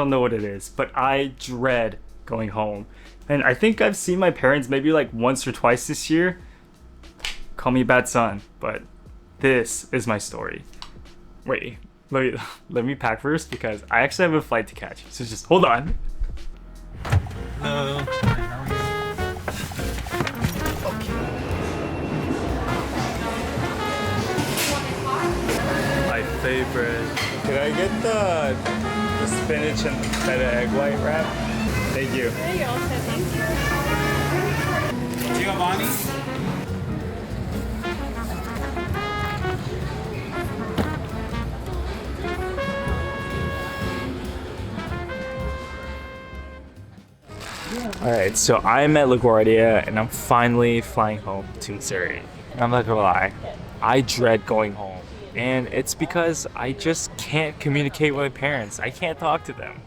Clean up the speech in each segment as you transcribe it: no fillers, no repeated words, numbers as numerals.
don't know what it is, but I dread going home. And I think I've seen my parents maybe like once or twice this year. Call me a bad son, but this is my story. Wait, let me pack first because I actually have a flight to catch. So just hold on. Hello. How are you? My favorite. Can I get the spinach and feta egg white wrap? Thank you. There you all said thank you. Giovanni? Alright, so I'm at LaGuardia and I'm finally flying home to Missouri. And I'm not gonna lie, I dread going home. And it's because I just can't communicate with my parents. I can't talk to them.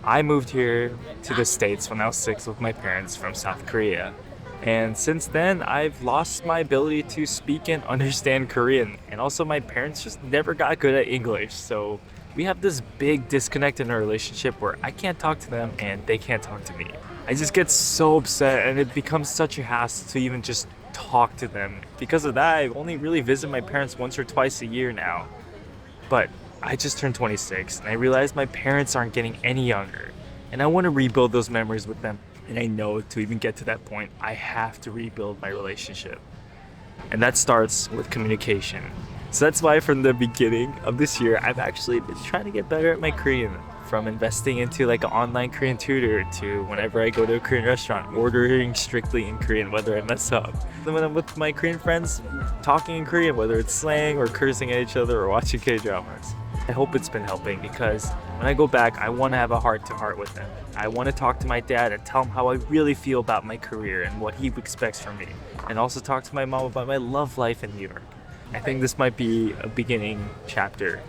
I moved here to the States when I was 6 with my parents from South Korea. And since then, I've lost my ability to speak and understand Korean. And also my parents just never got good at English. So we have this big disconnect in our relationship where I can't talk to them and they can't talk to me. I just get so upset and it becomes such a hassle to even just talk to them. Because of that, I only really visit my parents once or twice a year now. But I just turned 26 and I realized my parents aren't getting any younger. And I want to rebuild those memories with them. And I know to even get to that point, I have to rebuild my relationship. And that starts with communication. So that's why from the beginning of this year, I've actually been trying to get better at my Korean. From investing into like an online Korean tutor to whenever I go to a Korean restaurant, ordering strictly in Korean, whether I mess up. Then when I'm with my Korean friends, talking in Korean, whether it's slang or cursing at each other or watching K-dramas. I hope it's been helping because when I go back, I want to have a heart-to-heart with them. I want to talk to my dad and tell him how I really feel about my career and what he expects from me. And also talk to my mom about my love life in New York. I think this might be a beginning chapter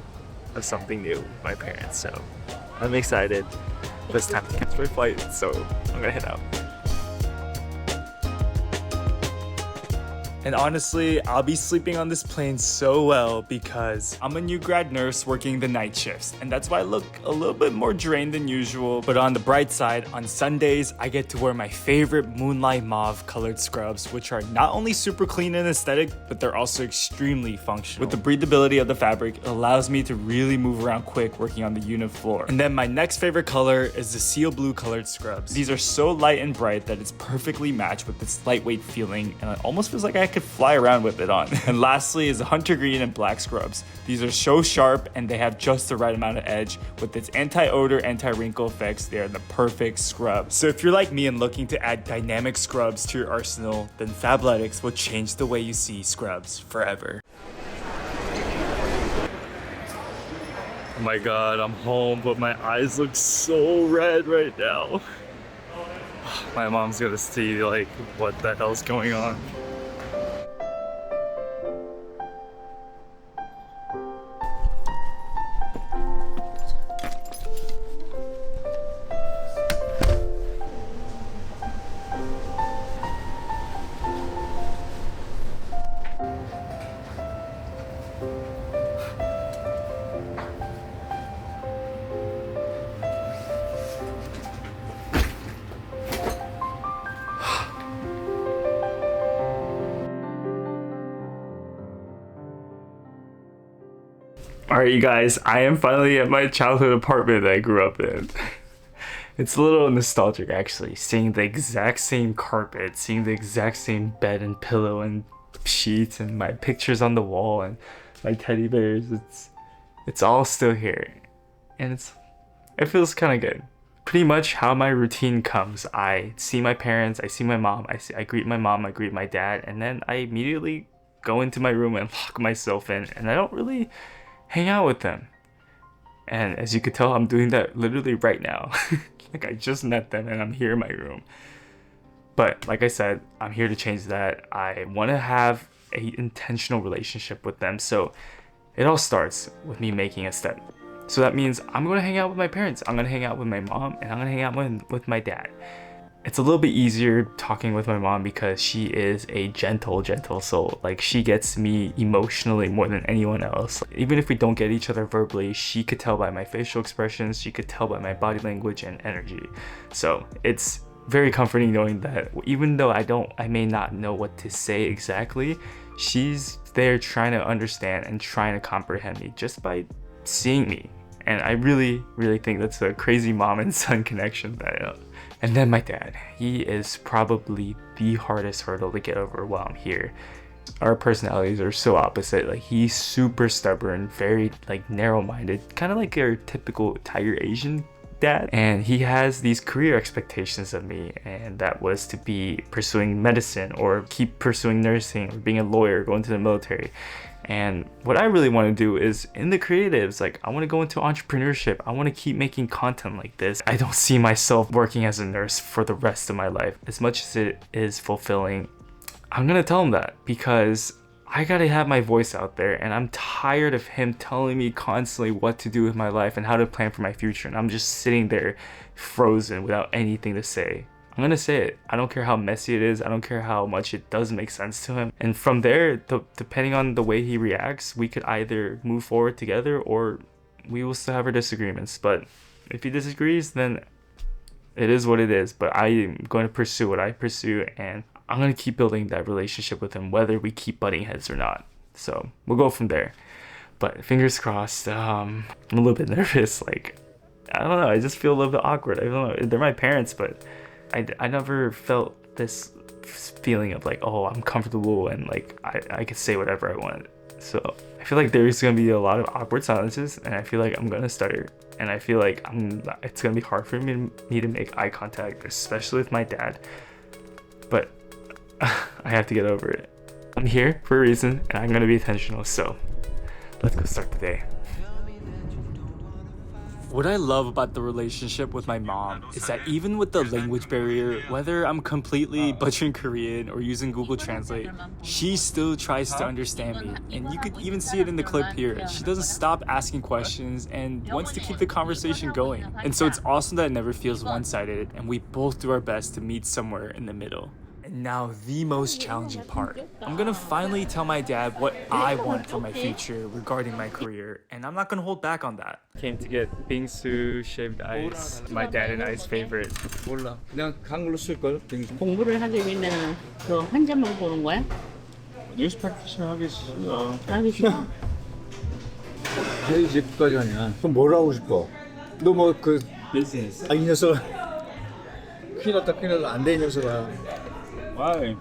of something new with my parents, so I'm excited, but it's time to catch my flight, so I'm gonna head out. And honestly, I'll be sleeping on this plane so well because I'm a new grad nurse working the night shifts, and that's why I look a little bit more drained than usual. But on the bright side, on Sundays, I get to wear my favorite moonlight mauve colored scrubs, which are not only super clean and aesthetic, but they're also extremely functional. With the breathability of the fabric, it allows me to really move around quick working on the unit floor. And then my next favorite color is the seal blue colored scrubs. These are so light and bright that it's perfectly matched with this lightweight feeling, and it almost feels like I could fly around with it on. And lastly is the hunter green and black scrubs. These are so sharp and they have just the right amount of edge. With its anti-odor, anti-wrinkle effects, they are the perfect scrub. So if you're like me and looking to add dynamic scrubs to your arsenal, then Fabletics will change the way you see scrubs forever. Oh my god, I'm home, but my eyes look so red right now. My mom's gonna see like what the hell's going on. Alright you guys, I am finally at my childhood apartment that I grew up in. It's a little nostalgic actually, seeing the exact same carpet, seeing the exact same bed and pillow and sheets and my pictures on the wall and my teddy bears. It's all still here. And it feels kind of good. Pretty much how my routine comes. I see my parents, I see my mom, I greet my mom, I greet my dad, and then I immediately go into my room and lock myself in, and I don't really hang out with them. And as you could tell, I'm doing that literally right now. Like I just met them and I'm here in my room. But like I said, I'm here to change that. I want to have an intentional relationship with them. So it all starts with me making a step. So that means I'm going to hang out with my parents. I'm going to hang out with my mom and I'm going to hang out with my dad. it's a little bit easier talking with my mom because she is a gentle soul. Like, she gets me emotionally more than anyone else. Even if we don't get each other verbally, she could tell by my facial expressions, she could tell by my body language and energy. So it's very comforting knowing that even though I may not know what to say exactly, she's there trying to understand and trying to comprehend me just by seeing me. And I really think that's a crazy mom and son connection that and then my dad, he is probably the hardest hurdle to get over while I'm here. Our personalities are so opposite. Like, he's super stubborn, very like narrow-minded, kind of like your typical Tiger Asian dad, and he has these career expectations of me, and that was to be pursuing medicine or keep pursuing nursing or being a lawyer, going to the military. And what I really want to do is in the creatives, like, I want to go into entrepreneurship. I want to keep making content like this. I don't see myself working as a nurse for the rest of my life. As much as it is fulfilling, I'm gonna tell him that because I gotta have my voice out there, and I'm tired of him telling me constantly what to do with my life and how to plan for my future, and I'm just sitting there frozen without anything to say. I'm gonna say it. I don't care how messy it is. I don't care how much it does make sense to him. And from there, depending on the way he reacts, we could either move forward together or we will still have our disagreements. But if he disagrees, then it is what it is. But I am going to pursue what I pursue, and I'm gonna keep building that relationship with him, whether we keep butting heads or not. So we'll go from there. But fingers crossed. I'm a little bit nervous. Like, I don't know. I just feel a little bit awkward. I don't know. They're my parents, but I never felt this feeling of like, oh, I'm comfortable and like I could say whatever I want. So I feel like there's gonna be a lot of awkward silences, and I feel like I'm gonna stutter, and I feel like it's gonna be hard for me to make eye contact, especially with my dad. But I have to get over it. I'm here for a reason, and I'm gonna be intentional. So let's go start the day. What I love about the relationship with my mom is that even with the language barrier, whether I'm completely butchering Korean or using Google Translate, she still tries to understand me. And you could even see it in the clip here. She doesn't stop asking questions and wants to keep the conversation going. And so it's awesome that it never feels one-sided, and we both do our best to meet somewhere in the middle. And now the most challenging part. I'm gonna finally tell my dad what I want for my future regarding my career, and I'm not gonna hold back on that. Came to get bingsu shaved ice, my dad and I's favorite. 몰라. 그냥 한글로 쓸걸. 공부를 하려면 그 환자만 보는 거야? 뉴스 프랙티션 하기 싫어. 하기 싫어? 이제 끝까지 하냐. 그럼 뭘 하고 싶어? 너 뭐 그 Business. 이 녀석 큰일 났다 안 돼 이 녀석아. Why?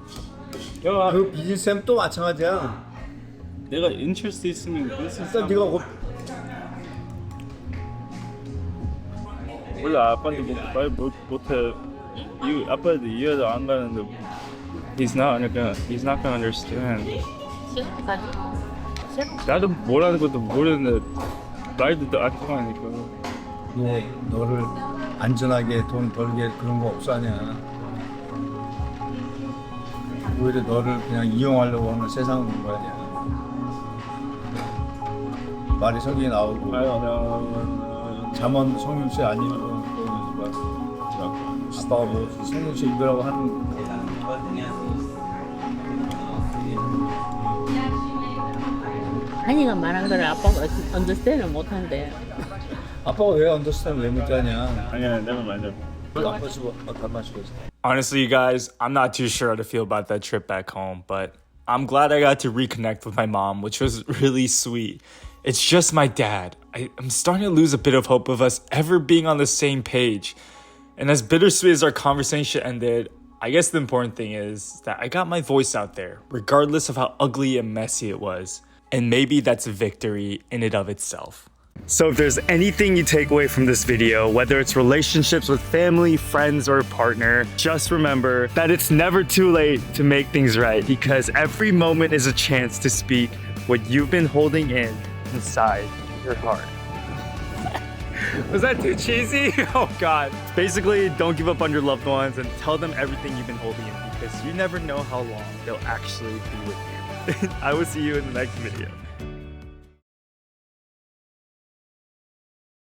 그 비즈니스하면 또 마찬가지야. 내가 interest 있으면 business. 일단 네가 몰라, 아빠한테 말 못해. 아빠도 이해도 안 가는데. He's not gonna understand. 새롭게 가지고 새롭게 나도 뭐라는 것도 모르는데 말도 안 통하니까. 너를 안전하게 돈 벌게 그런 거 없어 하냐. 오히려 너를 그냥 이용하려고 하는 세상은 온 거 아니야. 말이 성이 나오고 잠원 성윤씨 아니고 아빠가 뭐 성윤씨 입으라고 하는 한이가 말한 거를 아빠가 언더스탠을 못한대. 아빠가 왜 언더스탠 왜 못하냐. 아니야, never mind. 마시고 Honestly, you guys, I'm not too sure how to feel about that trip back home, but I'm glad I got to reconnect with my mom, which was really sweet. It's just my dad. I'm starting to lose a bit of hope of us ever being on the same page. And as bittersweet as our conversation ended, I guess the important thing is that I got my voice out there, regardless of how ugly and messy it was. And maybe that's a victory in and of itself. So if there's anything you take away from this video, whether it's relationships with family, friends, or a partner, just remember that it's never too late to make things right, because every moment is a chance to speak what you've been holding inside your heart. Was that too cheesy? Oh God. Basically, don't give up on your loved ones and tell them everything you've been holding in, because you never know how long they'll actually be with you. I will see you in the next video.